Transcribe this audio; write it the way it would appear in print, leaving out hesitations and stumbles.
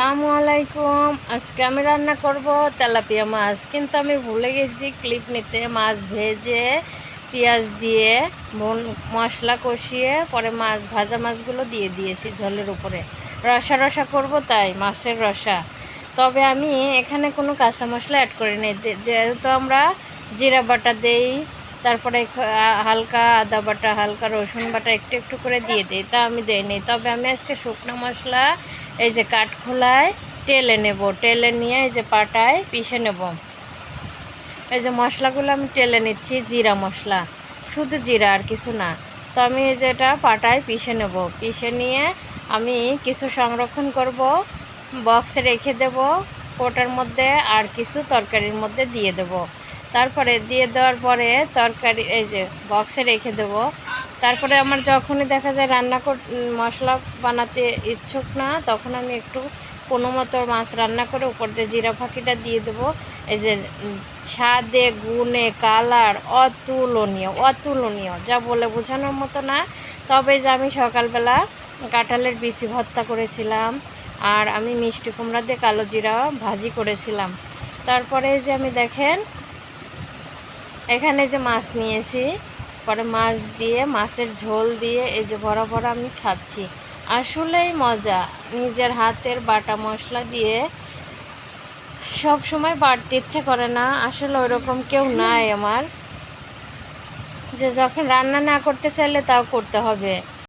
আসসালামু আলাইকুম। আজকে আমি রান্না করব তেলাপিয়া মাছ, কিন্তু আমি ভুলে গেছি ক্লিপ নিতে। মাছ ভেজে পেঁয়াজ দিয়ে মশলা কষিয়ে পরে মাছ ভাজা মাছগুলো দিয়ে দিয়েছি ঝোলের উপরে। রসা রসা করব, তাই মাছের রসা। তবে আমি এখানে কোনো কাঁচা মশলা অ্যাড করিনি, যেহেতু আমরা জিরা বাটা দেই, তারপরে হালকা আদা বাটা, হালকা রসুন বাটা একটু একটু করে দিয়ে দিই, তা আমি দেইনি। তবে আমি আজকে শুকনো মশলা এই যে কাঠখোলায় টেলে নেব, টেলে নিয়ে এই যে পাটায় পিষে নেব। এই যে মশলাগুলো আমি টেলে নিচ্ছি, জিরা মশলা, শুধু জিরা আর কিছু না। তো আমি এই যে এটা পাটায় পিষে নেব, পিষে নিয়ে আমি কিছু সংরক্ষণ করব, বক্সে রেখে দেব কোটার মধ্যে, আর কিছু তরকারির মধ্যে দিয়ে দেব। তারপরে দিয়ে দেওয়ার পরে তরকারি এই যে বক্সে রেখে দেব। তারপরে আমার যখনই দেখা যায় মশলা বানাতে ইচ্ছুক না, তখন আমি একটু কোনো মতো মাছ রান্না করে উপর দিয়ে জিরা ফাঁকিটা দিয়ে দেবো। এই যে স্বাদে গুণে কালার অতুলনীয়, অতুলনীয়, যা বলে বোঝানোর মতো না। তবে যে আমি সকালবেলা কাঁঠালের বিচি ভর্তা করেছিলাম, আর আমি মিষ্টি কুমড়া দিয়ে কালো জিরা ভাজি করেছিলাম। তারপরে যে আমি দেখেন এখানে যে মাছ নিয়েছি, পরে মাছ দিয়ে মাছের ঝোল দিয়ে এই যে ভরা ভরা আমি খাচ্ছি। আসলেই মজা। নিজের হাতের বাটা মশলা দিয়ে সব সময় বাড়তে ইচ্ছে করে না, আসলে ওইরকম কেউ নাই আমার, যে যখন রান্না না করতে চাইলে তাও করতে হবে।